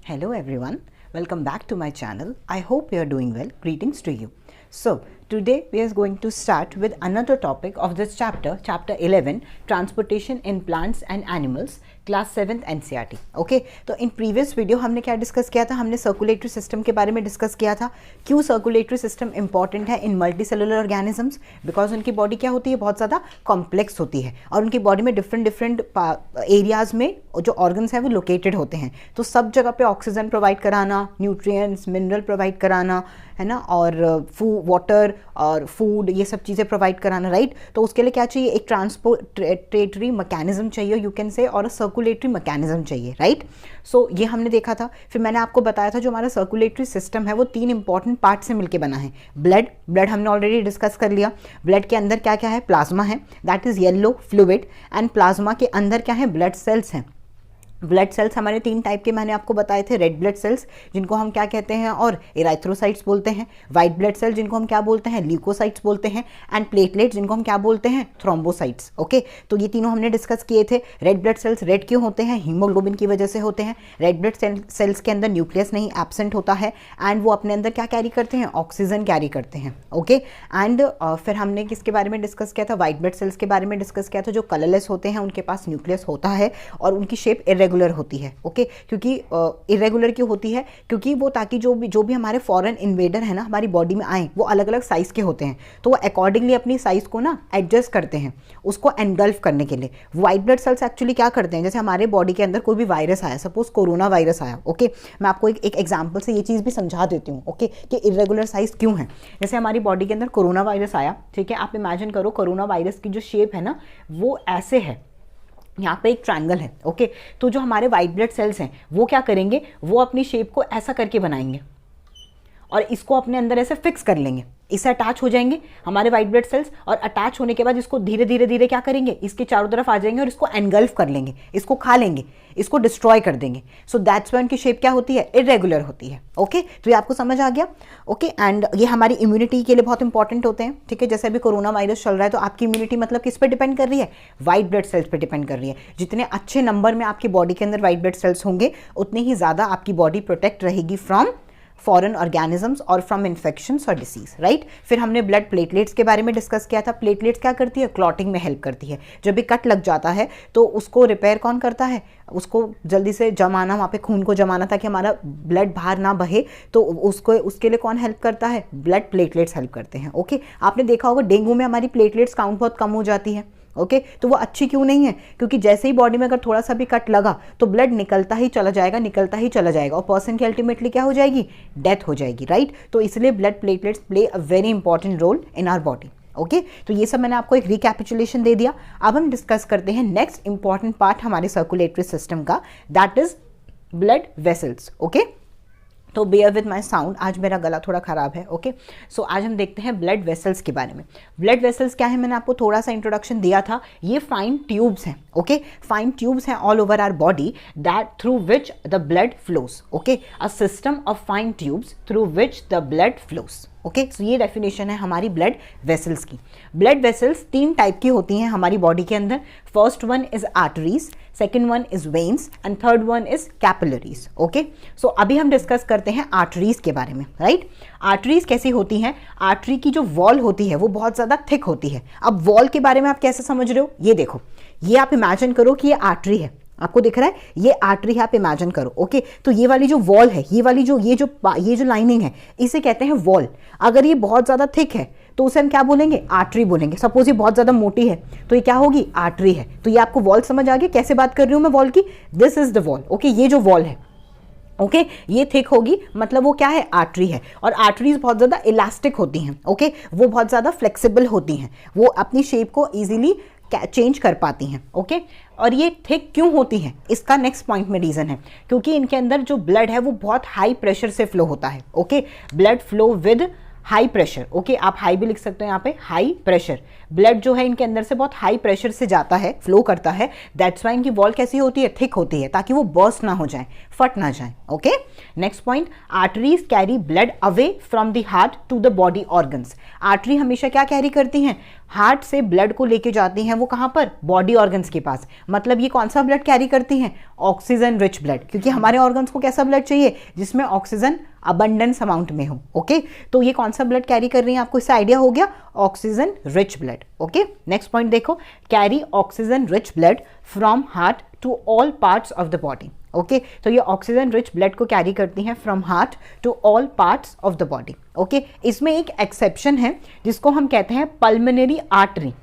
Hello everyone, welcome back to my channel. I hope you are doing well. Greetings to you. So today we are going to start with another topic of this chapter, chapter 11, transportation in plants and animals, class 7th NCERT. Okay, तो in previous video हमने क्या discuss किया था? हमने circulatory system के बारे में discuss किया था. क्यों सर्कुलेटरी सिस्टम इंपॉर्टेंट है इन मल्टी सेलुलर ऑर्गेनिजम्स? बिकॉज उनकी बॉडी क्या होती है, बहुत ज़्यादा कॉम्प्लेक्स होती है और उनकी बॉडी में डिफरेंट एरियाज में जो ऑर्गन्स हैं वो लोकेटेड होते हैं. तो सब जगह पे ऑक्सीजन प्रोवाइड कराना, न्यूट्रिएंट्स, मिनरल प्रोवाइड कराना, है ना, और वाटर और फूड, ये सब चीज़ें प्रोवाइड कराना, राइट. तो उसके लिए क्या चाहिए? एक ट्रांसपोर्टेटरी मैकेनिज्म चाहिए, यू कैन से, और सर्कुलेटरी मैकेनिज्म चाहिए, राइट. सो ये हमने देखा था. फिर मैंने आपको बताया था जो हमारा सर्कुलेटरी सिस्टम है वो 3 इंपॉर्टेंट पार्ट से मिलकर बना है. ब्लड हमने ऑलरेडी डिस्कस कर लिया. ब्लड के अंदर क्या क्या है? प्लाज्मा है, that is yellow fluid, and plasma के अंदर क्या है? ब्लड सेल्स हैं. ब्लड सेल्स हमारे 3 टाइप के मैंने आपको बताए थे. रेड ब्लड सेल्स जिनको हम क्या कहते हैं और एराइथ्रोसाइट्स बोलते हैं. वाइट ब्लड सेल्स जिनको हम क्या बोलते हैं? ल्यूकोसाइट्स बोलते हैं. एंड प्लेटलेट्स जिनको हम क्या बोलते हैं? थ्रोम्बोसाइट्स. ओके, तो ये तीनों हमने डिस्कस किए थे. रेड ब्लड सेल्स रेड क्यों होते हैं? हीमोग्लोबिन की वजह से होते हैं. रेड ब्लड सेल्स के अंदर न्यूक्लियस नहीं, एब्सेंट होता है, एंड वो अपने अंदर क्या कैरी करते हैं? ऑक्सीजन कैरी करते हैं. ओके, एंड फिर हमने किसके बारे में डिस्कस किया था? वाइट ब्लड सेल्स के बारे में डिस्कस किया था, जो कलरलेस होते हैं, उनके पास न्यूक्लियस होता है और उनकी शेप इरेगुलर होती है. ओके, क्योंकि इरेगुलर क्यों होती है? क्योंकि वो ताकि जो भी हमारे फॉरेन इन्वेडर है ना हमारी बॉडी में आए, वो अलग अलग साइज के होते हैं, तो वो अकॉर्डिंगली अपनी साइज को ना एडजस्ट करते हैं उसको एनगल्फ करने के लिए. वाइट ब्लड सेल्स एक्चुअली क्या करते हैं? जैसे हमारे बॉडी के अंदर कोई भी वायरस आया, सपोज कोरोना वायरस आया, ओके, मैं आपको एक एग्जाम्पल से ये चीज़ भी समझा देती हूँ, ओके, कि इरेगुलर साइज क्यों है. जैसे हमारी बॉडी के अंदर कोरोना वायरस आया, ठीक है, आप इमेजिन करो कोरोना वायरस की जो शेप है ना वो ऐसे है, यहाँ पे एक ट्रायंगल है. ओके, तो जो हमारे वाइट ब्लड सेल्स हैं वो क्या करेंगे? वो अपनी शेप को ऐसा करके बनाएंगे और इसको अपने अंदर ऐसे फिक्स कर लेंगे, इससे अटैच हो जाएंगे हमारे वाइट ब्लड सेल्स, और अटैच होने के बाद इसको धीरे धीरे क्या करेंगे? इसके चारों तरफ आ जाएंगे और इसको एनगल्फ कर लेंगे, इसको खा लेंगे, इसको डिस्ट्रॉय कर देंगे. सो दैट्स व्हाई उनकी शेप क्या होती है? इरेगुलर होती है. ओके, तो ये आपको समझ आ गया. ओके, एंड ये हमारी इम्यूनिटी के लिए बहुत इंपॉर्टेंट होते हैं. ठीक है, जैसे अभी कोरोना वायरस चल रहा है तो आपकी इम्यूनिटी मतलब किस पे डिपेंड कर रही है? वाइट ब्लड सेल्स पे डिपेंड कर रही है. जितने अच्छे नंबर में आपकी बॉडी के अंदर वाइट ब्लड सेल्स होंगे उतनी ही ज़्यादा आपकी बॉडी प्रोटेक्ट रहेगी फ्रॉम फॉरेन ऑर्गेनिजम्स और फ्रॉम इन्फेक्शंस और डिसीज, राइट. फिर हमने ब्लड प्लेटलेट्स के बारे में डिस्कस किया था. प्लेटलेट्स क्या करती है? क्लॉटिंग में हेल्प करती है. जब भी कट लग जाता है तो उसको रिपेयर कौन करता है? उसको जल्दी से जमाना, वहाँ पे खून को जमाना ताकि हमारा ब्लड बाहर ना बहे, तो उसके लिए कौन हेल्प करता है? ब्लड प्लेटलेट्स हेल्प करते हैं. ओके, आपने देखा होगा डेंगू में हमारी प्लेटलेट्स काउंट बहुत कम हो जाती है. ओके, तो वो अच्छी क्यों नहीं है? क्योंकि जैसे ही बॉडी में अगर थोड़ा सा भी कट लगा तो ब्लड निकलता ही चला जाएगा और पर्सन की अल्टीमेटली क्या हो जाएगी? डेथ हो जाएगी, राइट. तो इसलिए blood platelets play a very important role in our body. Okay, तो ये सब मैंने आपको एक रिकैपिचुलेशन दे दिया. अब हम डिस्कस करते हैं नेक्स्ट इंपॉर्टेंट पार्ट हमारे सर्कुलेटरी सिस्टम का, that is blood vessels. Okay, तो बेयर विद माई साउंड, आज मेरा गला थोड़ा ख़राब है. ओके, सो आज हम देखते हैं ब्लड वेसल्स के बारे में. ब्लड वेसल्स क्या है? मैंने आपको थोड़ा सा इंट्रोडक्शन दिया था. ये फाइन ट्यूब्स हैं. ओके, फाइन ट्यूब्स हैं all over our body that through which the blood flows. Okay, a system of fine tubes through which the blood flows. Okay, so ये डेफिनेशन है हमारी ब्लड वेसल्स की. Blood vessels 3 type की होती हैं हमारी बॉडी के अंदर. First one is arteries, second one is veins, and third one is capillaries. Okay, so अभी हम डिस्कस करते हैं आर्टरीज के बारे में, राइट. आर्टरीज कैसी होती हैं? आर्टरी की जो वॉल होती है वो बहुत ज़्यादा थिक होती है. अब वॉल के बारे में आप कैसे समझ रहे हो? ये देखो, ये आप इमेजिन करो कि ये आर्टरी है, आपको दिख रहा है, ये आर्टरी है, आप इमेजिन करो. ओके, तो ये वाली जो वॉल है, ये जो लाइनिंग है, इसे कहते हैं वॉल. अगर ये बहुत ज़्यादा थिक है तो उसे हम क्या बोलेंगे? आर्टरी बोलेंगे. सपोज ये बहुत ज़्यादा मोटी है तो ये क्या होगी? आर्टरी है. तो ये आपको वॉल समझ आ गया कैसे बात कर रही हूँ मैं वॉल की? This is the wall. Okay, ये जो वॉल है, ओके, ये थिक होगी मतलब वो क्या है? आर्टरी है. और आर्टरीज बहुत ज़्यादा इलास्टिक होती हैं. ओके, वो बहुत ज़्यादा फ्लेक्सिबल होती हैं, वो अपनी शेप को ईजिली चेंज कर पाती हैं. ओके, और ये थिक क्यों होती हैं? इसका नेक्स्ट पॉइंट में रीज़न है, क्योंकि इनके अंदर जो ब्लड है वो बहुत हाई प्रेशर से फ्लो होता है. Okay, blood flow with high pressure, okay, आप हाई भी लिख सकते हो यहाँ पे, हाई प्रेशर। ब्लड जो है इनके अंदर से बहुत हाई प्रेशर से जाता है, फ्लो करता है, दैट्स वाई इनकी वॉल कैसी होती है, थिक होती है, ताकि वो बर्स्ट ना हो जाए, फट ना जाए, okay. Next point, arteries carry blood away from the heart to the body organs. Artery हमेशा क्या कैरी करती हैं, हार्ट से ब्लड को लेके जाती हैं, वो कहाँ पर, बॉडी ऑर्गन्स के पास। मतलब ये कौन सा ब्लड कैरी करती हैं, ऑक्सीजन रिच ब्लड, क्योंकि हमारे ऑर्गन्स को कैसा ब्लड चाहिए, जिसमें ऑक्सीजन अबंडेंस अमाउंट में हो, ओके। तो ये कौन सा ब्लड कैरी कर रही है, आपको इससे आइडिया हो गया, oxygen rich blood, okay. Next point देखो, carry oxygen rich blood from heart to all parts of the body, okay. तो ये ऑक्सीजन रिच ब्लड को कैरी करती हैं from heart to all parts of the body, okay. इसमें एक exception है जिसको हम कहते हैं पल्मोनरी आर्टरी,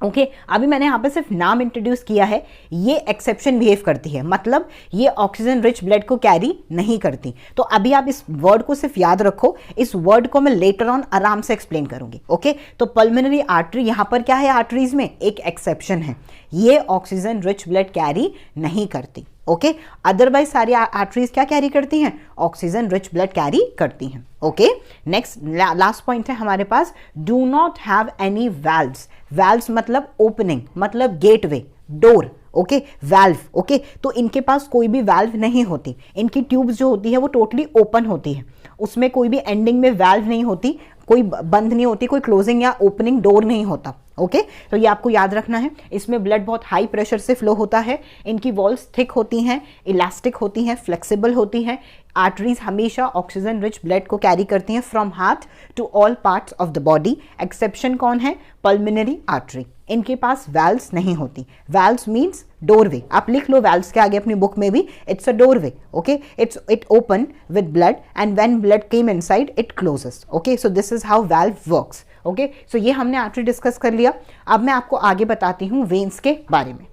ओके। अभी मैंने यहाँ पे सिर्फ नाम इंट्रोड्यूस किया है, ये एक्सेप्शन बिहेव करती है, मतलब ये ऑक्सीजन रिच ब्लड को कैरी नहीं करती। तो अभी आप इस वर्ड को सिर्फ याद रखो, इस वर्ड को मैं लेटर ऑन आराम से एक्सप्लेन करूंगी, ओके। तो पल्मोनरी आर्टरी, यहाँ पर क्या है, आर्टरीज में एक एक्सेप्शन है, ये ऑक्सीजन रिच ब्लड कैरी नहीं करती, ओके। अदरवाइज सारी आर्टरीज क्या कैरी करती हैं, ऑक्सीजन रिच ब्लड कैरी करती हैं, ओके। नेक्स्ट लास्ट पॉइंट है हमारे पास, do not have any valves. Valves मतलब ओपनिंग, मतलब gateway, door, okay, valve, okay. तो इनके पास कोई भी वाल्व नहीं होती, इनकी ट्यूब्स जो होती है वो टोटली ओपन होती है, उसमें कोई भी एंडिंग में वाल्व नहीं होती, कोई बंद नहीं होती, कोई क्लोजिंग या ओपनिंग डोर नहीं होता, ओके। तो ये आपको याद रखना है। इसमें ब्लड बहुत हाई प्रेशर से फ्लो होता है, इनकी वॉल्स थिक होती हैं, इलास्टिक होती हैं, फ्लेक्सिबल होती हैं। आर्टरीज हमेशा ऑक्सीजन रिच ब्लड को कैरी करती हैं from heart to all parts of the body. Exception कौन है, पल्मोनरी आर्टरी, इनके पास वैल्व्स नहीं होती। वैल्व्स मीन्स डोरवे, आप लिख लो वैल्व्स के आगे अपनी बुक में भी, it's a doorway, okay. It open with blood and when blood came inside it closes, okay. So this is how valve works, okay. So ये हमने आर्टरी डिस्कस कर लिया। अब मैं आपको आगे बताती हूँ वेन्स के बारे में।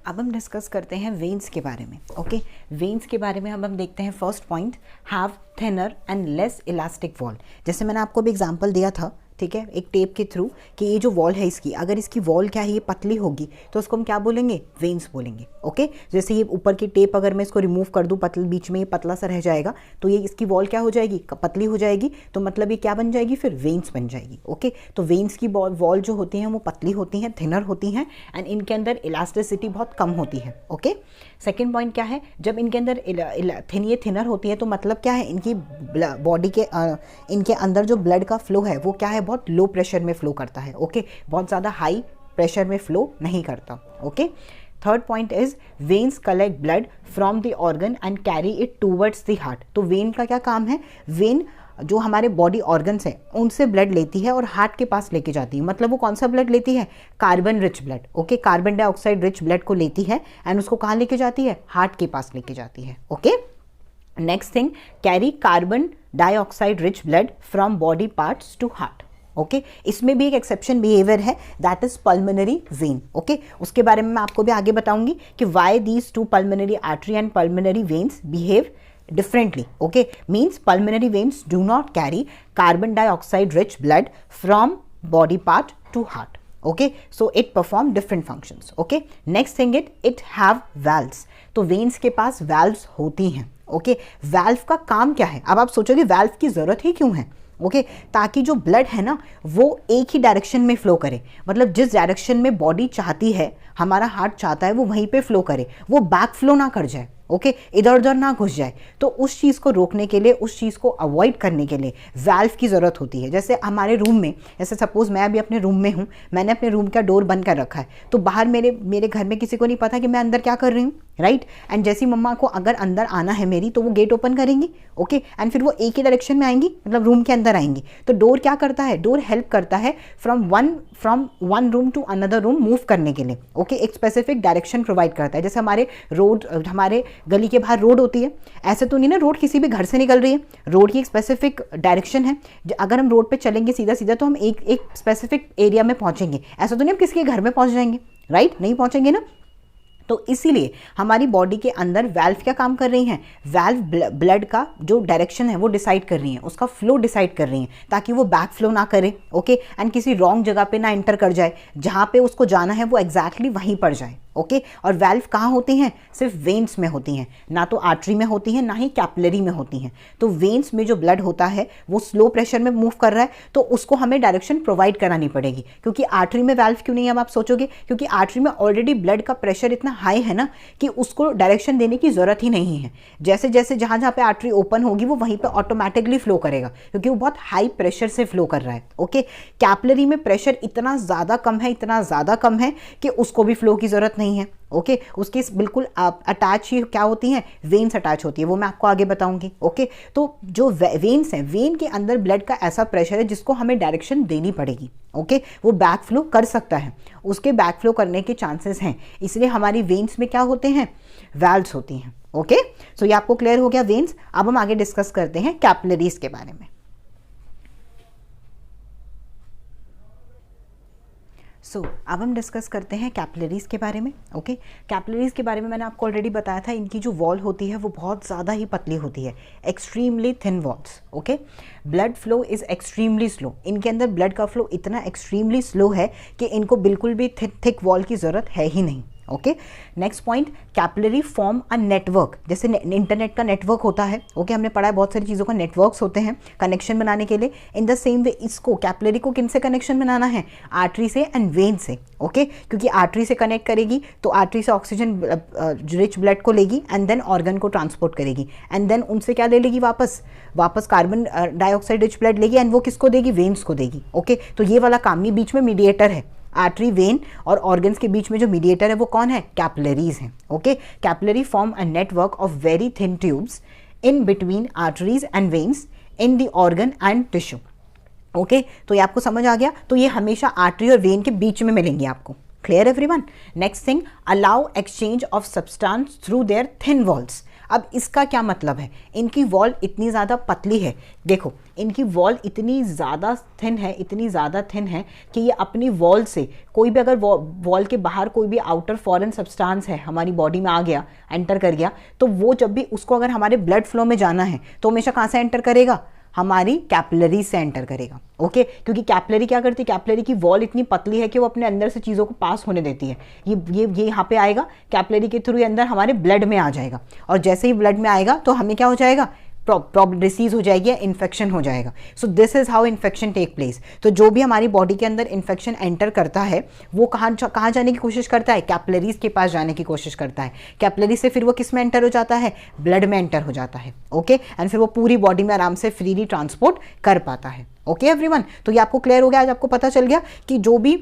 अब हम डिस्कस करते हैं वेन्स के बारे में, ओके। वेन्स के बारे में हम देखते हैं, first point, have thinner and less elastic wall. जैसे मैंने आपको भी एग्जांपल दिया था, ठीक है, एक टेप के थ्रू, कि ये जो वॉल है इसकी, अगर इसकी वॉल क्या है, ये पतली होगी तो उसको हम क्या बोलेंगे, वेन्स बोलेंगे, ओके। जैसे ये ऊपर की टेप अगर मैं इसको रिमूव कर दूं, पतली, बीच में ये पतला सा रह जाएगा, तो ये इसकी वॉल क्या हो जाएगी, पतली हो जाएगी, तो मतलब ये क्या बन जाएगी, फिर वेन्स बन जाएगी, ओके। तो वेन्स की वॉल जो होती हैं वो पतली होती हैं, थिनर होती हैं, एंड इनके अंदर इलास्टिसिटी बहुत कम होती है, ओके। सेकेंड पॉइंट क्या है, जब इनके अंदर ये थिनर होती है तो मतलब क्या है, इनकी बॉडी के इनके अंदर जो ब्लड का फ्लो है वो क्या है, बहुत लो प्रेशर में फ्लो करता है, ओके। बहुत ज़्यादा हाई प्रेशर में फ्लो नहीं करता, okay. Third point is veins collect blood from the organ and carry it towards the heart. तो वेन का क्या काम है, वेन जो हमारे बॉडी ऑर्गन्स हैं उनसे ब्लड लेती है और हार्ट के पास लेके जाती है। मतलब वो कौन सा ब्लड लेती है, carbon rich blood, okay. Carbon dioxide rich blood को लेती है एंड उसको कहाँ लेके जाती है, हार्ट के पास लेके जाती है, okay. Next thing, carry carbon dioxide rich blood from body parts to heart, okay. इसमें भी एक एक्सेप्शन बिहेवियर है, that is pulmonary vein, okay. उसके बारे में मैं आपको भी आगे बताऊंगी कि why these two pulmonary artery and pulmonary veins behave differently, okay. Means pulmonary veins do not carry carbon dioxide rich blood from body part to heart, okay. So it perform different functions, okay. Next thing, it have valves. तो veins के पास valves होती हैं, okay. valve का काम क्या है, अब आप सोचोगे valve की जरूरत ही क्यों है, ओके ताकि जो ब्लड है ना वो एक ही डायरेक्शन में फ्लो करे। मतलब जिस डायरेक्शन में बॉडी चाहती है, हमारा हार्ट चाहता है, वो वहीं पे फ्लो करे, वो बैक फ्लो ना कर जाए, ओके इधर उधर ना घुस जाए। तो उस चीज़ को रोकने के लिए, उस चीज़ को अवॉइड करने के लिए वाल्व की ज़रूरत होती है। जैसे हमारे रूम में, जैसे सपोज मैं अभी अपने रूम में हूँ, मैंने अपने रूम का डोर बंद कर रखा है, तो बाहर मेरे घर में किसी को नहीं पता कि मैं अंदर क्या कर रही हूँ, राइट। एंड जैसी मम्मा को अगर अंदर आना है मेरी, तो वो गेट ओपन करेंगी, ओके एंड फिर वो एक ही डायरेक्शन में आएंगी, मतलब रूम के अंदर आएंगी। तो डोर क्या करता है, डोर हेल्प करता है from one room to another room move करने के लिए, ओके एक स्पेसिफिक डायरेक्शन प्रोवाइड करता है। जैसे हमारे गली के बाहर रोड होती है, ऐसे तो नहीं ना रोड किसी भी घर से निकल रही है, रोड की एक स्पेसिफिक डायरेक्शन है। अगर हम रोड पे चलेंगे सीधा सीधा तो हम एक स्पेसिफिक एरिया में पहुंचेंगे, ऐसा तो नहीं हम किसी के घर में पहुंच जाएंगे, राइट नहीं पहुंचेंगे ना। तो इसीलिए हमारी बॉडी के अंदर वाल्व क्या काम कर रही हैं, वाल्व ब्लड का जो डायरेक्शन है वो डिसाइड कर रही हैं, उसका फ्लो डिसाइड कर रही हैं, ताकि वो बैक फ्लो ना करे, ओके एंड किसी रॉन्ग जगह पे ना एंटर कर जाए, जहाँ पे उसको जाना है वो एग्जैक्टली वहीं पर जाए, ओके और वैल्व कहाँ होती हैं? सिर्फ वेन्स में होती हैं, ना तो आर्टरी में होती हैं ना ही कैपिलरी में होती हैं। तो वेन्स में जो ब्लड होता है वो स्लो प्रेशर में मूव कर रहा है, तो उसको हमें डायरेक्शन प्रोवाइड करानी पड़ेगी। क्योंकि आर्टरी में वैल्व क्यों नहीं है, अब आप सोचोगे, क्योंकि आर्टरी में ऑलरेडी ब्लड का प्रेशर इतना हाई है ना कि उसको डायरेक्शन देने की जरूरत ही नहीं है। जैसे जैसे जहाँ जहाँ पे आर्टरी ओपन होगी वो वहीं पे ऑटोमेटिकली फ्लो करेगा, क्योंकि वो बहुत हाई प्रेशर से फ्लो कर रहा है। ओके कैपिलरी में प्रेशर इतना ज़्यादा कम है, इतना ज़्यादा कम है कि उसको भी फ्लो की ज़रूरत नहीं है। ओके उसके बिल्कुल अटैच ही क्या होती हैं, वेन्स अटैच होती है, वो मैं आपको आगे बताऊंगी। ओके तो जो वेन्स हैं, वेन के अंदर ब्लड का ऐसा प्रेशर है जिसको हमें डायरेक्शन देनी पड़ेगी। ओके वो बैक फ्लो कर सकता है, उसके बैक फ्लो करने के चांसेस हैं, इसलिए हमारी वेन्स में क्या होते हैं, वैल्व्स होती हैं। ओके सो ये आपको क्लियर हो गया वेन्स। अब हम आगे डिस्कस करते हैं कैपिलरीज के बारे में। अब हम डिस्कस करते हैं कैपिलरीज के बारे में। ओके कैपिलरीज के बारे में मैंने आपको ऑलरेडी बताया था, इनकी जो वॉल होती है वो बहुत ज़्यादा ही पतली होती है, extremely thin walls. Okay blood flow is extremely slow, इनके अंदर ब्लड का फ्लो इतना एक्सट्रीमली स्लो है कि इनको बिल्कुल भी थिक वॉल की ज़रूरत है ही नहीं। Okay next point, capillary form a network, जैसे इंटरनेट का नेटवर्क होता है। ओके हमने पढ़ा है बहुत सारी चीज़ों का नेटवर्क्स होते हैं कनेक्शन बनाने के लिए। इन द सेम वे इसको कैपिलरी को किन से कनेक्शन बनाना है, आर्टरी से एंड वेन से। ओके क्योंकि आर्टरी से कनेक्ट करेगी तो आर्टरी से ऑक्सीजन रिच ब्लड को लेगी एंड देन ऑर्गन को ट्रांसपोर्ट करेगी, एंड देन उनसे क्या ले लेगी, वापस कार्बन डाइऑक्साइड रिच ब्लड लेगी, एंड वो किसको देगी, वेन्स को देगी। ओके तो ये वाला काम, ये बीच में मीडिएटर है, आर्टरी वेन और ऑर्गन्स के बीच में जो मीडिएटर है वो कौन है, कैपिलरीज हैं। Okay capillary form a network of very thin tubes in between arteries and veins in the organ and tissue. Okay तो ये आपको समझ आ गया, तो ये हमेशा आर्टरी और वेन के बीच में मिलेंगे आपको। Clear everyone. Next thing, allow exchange of substance through their thin walls. अब इसका क्या मतलब है, इनकी वॉल इतनी ज़्यादा पतली है, देखो इनकी वॉल इतनी ज़्यादा थिन है, इतनी ज़्यादा थिन है कि ये अपनी वॉल से कोई भी अगर वॉल के बाहर कोई भी आउटर फॉरेन सब्सटेंस है हमारी बॉडी में आ गया, एंटर कर गया, तो वो जब भी उसको अगर हमारे ब्लड फ्लो में जाना है तो हमेशा कहाँ से एंटर करेगा, हमारी कैपिलरी से एंटर करेगा। ओके क्योंकि कैपिलरी क्या करती है, कैपिलरी की वॉल इतनी पतली है कि वो अपने अंदर से चीज़ों को पास होने देती है। ये यहाँ पे आएगा, कैपिलरी के थ्रू अंदर हमारे ब्लड में आ जाएगा, और जैसे ही ब्लड में आएगा तो हमें क्या हो जाएगा, प्रॉब्लम डिसीज हो जाएगी या इन्फेक्शन हो जाएगा। So this is how infection take place. तो जो भी हमारी बॉडी के अंदर इन्फेक्शन एंटर करता है वो कहाँ जाने की कोशिश करता है, कैपिलरीज के पास जाने की कोशिश करता है। कैपिलरी से फिर वो किस में एंटर हो जाता है, ब्लड में एंटर हो जाता है। ओके एंड फिर वो पूरी बॉडी में आराम से फ्रीली ट्रांसपोर्ट कर पाता है। ओके एवरीवन, तो ये आपको क्लियर हो गया, आज आपको पता चल गया कि जो भी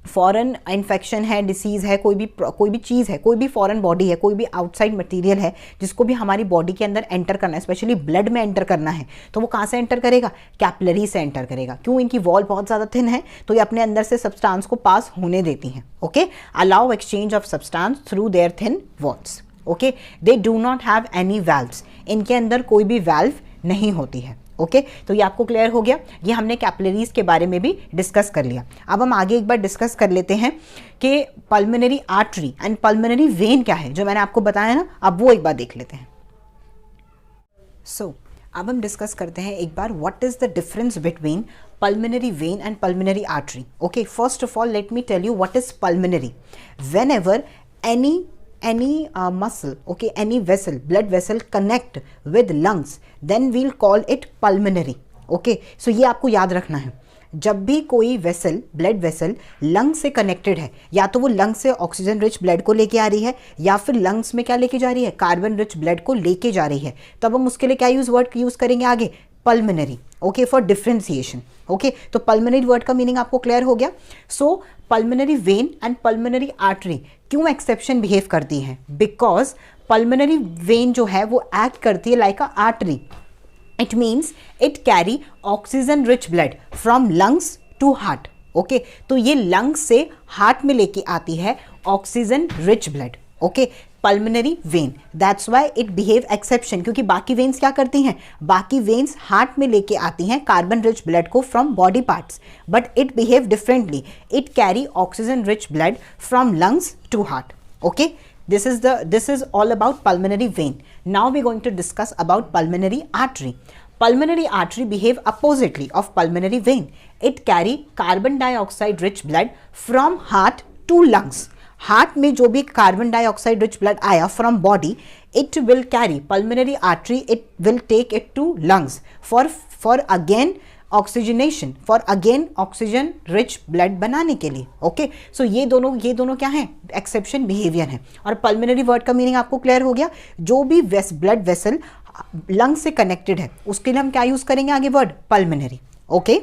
फॉरेन इन्फेक्शन है, डिसीज़ है, कोई भी चीज़ है, कोई भी फॉरेन बॉडी है, कोई भी आउटसाइड मटेरियल है जिसको भी हमारी बॉडी के अंदर एंटर करना है, स्पेशली ब्लड में एंटर करना है, तो वो कहाँ से एंटर करेगा, कैपिलरी से एंटर करेगा। क्यों, इनकी वॉल बहुत ज़्यादा थिन है तो ये अपने अंदर से सब्सटेंस को पास होने देती हैं। Okay allow exchange of substance through their thin walls. Okay they do not have any valves, इनके अंदर कोई भी वैल्व नहीं होती है। ओके तो ये आपको क्लियर हो गया, ये हमने कैपिलरीज के बारे में भी डिस्कस कर लिया। अब हम आगे एक बार डिस्कस कर लेते हैं कि pulmonary artery and pulmonary vein क्या है, जो मैंने आपको बताया ना, अब वो एक बार देख लेते हैं। अब हम डिस्कस करते हैं एक बार what is the difference between pulmonary vein and pulmonary artery. Okay, first of all let me tell you what is pulmonary. Whenever any muscle, okay, any vessel, blood vessel connect with lungs, then we'll call it pulmonary. Okay, so ये आपको याद रखना है, जब भी कोई vessel, blood vessel lung से connected है, या तो वो लंग से ऑक्सीजन रिच ब्लड को लेके आ रही है या फिर लंग्स में क्या लेके जा रही है, कार्बन रिच ब्लड को लेके जा रही है, तब हम उसके लिए क्या वर्ड यूज करेंगे आगे, pulmonary. Okay for differentiation. Okay तो पल्मोनरी वर्ड का मीनिंग आपको क्लियर हो गया। So pulmonary vein and pulmonary artery क्यों एक्सेप्शन बिहेव करती हैं, बिकॉज पल्मोनरी वेन जो है वो एक्ट करती है like a artery. It means it carry oxygen rich blood from lungs to heart. Okay तो ये lungs से हार्ट में लेके आती है oxygen rich blood. Okay pulmonary vein, that's why it behave exception, क्योंकि बाकी वेन्स क्या करती हैं, बाकी वेन्स हार्ट में लेके आती हैं कार्बन रिच ब्लड को from body parts, but it behave differently, it carry oxygen rich blood from lungs to heart. Okay this is all about pulmonary vein. Now we're going to discuss about pulmonary artery. Pulmonary artery behave oppositely of pulmonary vein. It carry carbon dioxide rich blood from heart to lungs. Heart में जो भी carbon dioxide rich blood आया from body, it will carry pulmonary artery, it will take it to lungs for again oxygenation, for again oxygen rich blood बनाने के लिए। Okay, so ये दोनों क्या है, एक्सेप्शन बिहेवियर है। और पल्मिनरी वर्ड का मीनिंग आपको क्लियर हो गया, जो भी ब्लड वेसल लंग से कनेक्टेड है उसके लिए हम क्या यूज करेंगे आगे word, pulmonary. Okay,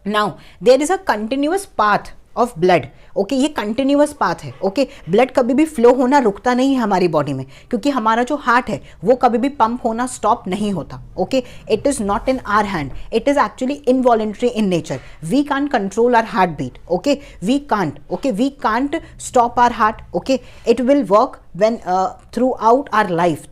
now there is a continuous path of blood. Okay, ये कंटिन्यूअस पाथ है। ओके, ब्लड कभी भी फ्लो होना रुकता नहीं है हमारी बॉडी में, क्योंकि हमारा जो हार्ट है वो कभी भी पंप होना स्टॉप नहीं होता। Okay, it is not in our hand, it is actually involuntary in nature. We can't control our heart beat. Okay, we can't stop our heart. Okay, it will work when throughout our life,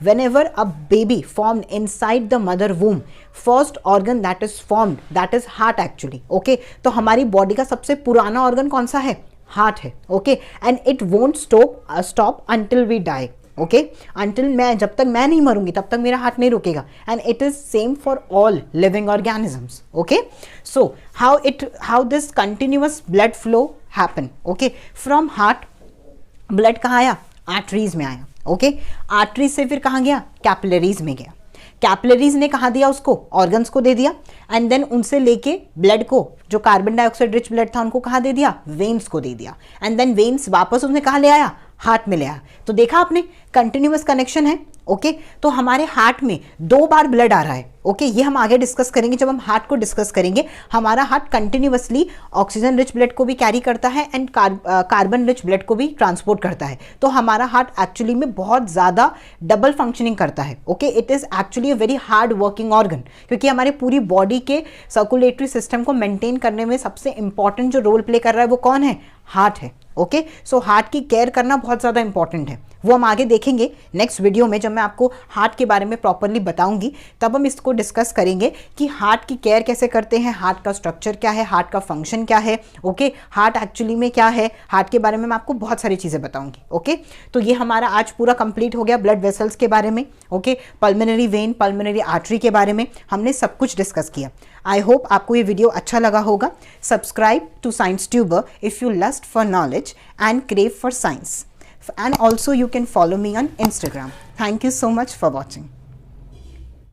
whenever a baby formed inside the mother womb, first organ that is formed, that is heart actually. Okay, तो हमारी body का सबसे पुराना organ कौन सा है, heart है। Okay, and it won't stop until we die. Okay, जब तक मैं नहीं मरूंगी तब तक मेरा हार्ट नहीं रुकेगा, and it is same for all living organisms. Okay, so how this continuous blood flow happen. Okay, from heart blood कहाँ आया, आर्टरीज में आया। ओके, आर्टरीज से फिर कहाँ गया, कैपिलरीज में गया। कैपिलरीज ने कहाँ दिया उसको, ऑर्गन्स को दे दिया, एंड देन उनसे लेके ब्लड को, जो कार्बन डाइऑक्साइड रिच ब्लड था उनको कहाँ दे दिया, वेन्स को दे दिया, एंड देन वेन्स वापस उसने कहाँ ले आया, हार्ट में ले आया। तो देखा आपने, कंटिन्यूअस कनेक्शन है। ओके, तो हमारे हार्ट में 2 बार ब्लड आ रहा है। ओके, ये हम आगे डिस्कस करेंगे, जब हम हार्ट को डिस्कस करेंगे। हमारा heart continuously oxygen rich blood को भी कैरी करता है एंड कार्बन रिच ब्लड को भी ट्रांसपोर्ट करता है। तो हमारा हार्ट एक्चुअली में बहुत ज़्यादा डबल फंक्शनिंग करता है। Okay, it is actually a very hard working organ, क्योंकि हमारे पूरी बॉडी के सर्कुलेटरी सिस्टम को मेंटेन करने में सबसे इंपॉर्टेंट जो रोल प्ले कर रहा है वो कौन है, हार्ट है। ओके, सो हार्ट की केयर करना बहुत ज़्यादा इंपॉर्टेंट है, वो हम आगे देखेंगे नेक्स्ट वीडियो में। जब मैं आपको हार्ट के बारे में प्रॉपरली बताऊंगी तब हम इसको डिस्कस करेंगे कि हार्ट की केयर कैसे करते हैं, हार्ट का स्ट्रक्चर क्या है, हार्ट का फंक्शन क्या है। ओके, हार्ट एक्चुअली में क्या है, हार्ट के बारे में मैं आपको बहुत सारी चीज़ें बताऊंगी। ओके, तो ये हमारा आज पूरा कंप्लीट हो गया ब्लड वेसल्स के बारे में। Okay, pulmonary when, pulmonary artery के बारे में हमने सब कुछ डिस्कस किया। आई होप आपको ये वीडियो अच्छा लगा होगा। Subscribe to science tuber if you lust for knowledge and crave for science, and also you can follow me on Instagram. Thank you so much for watching.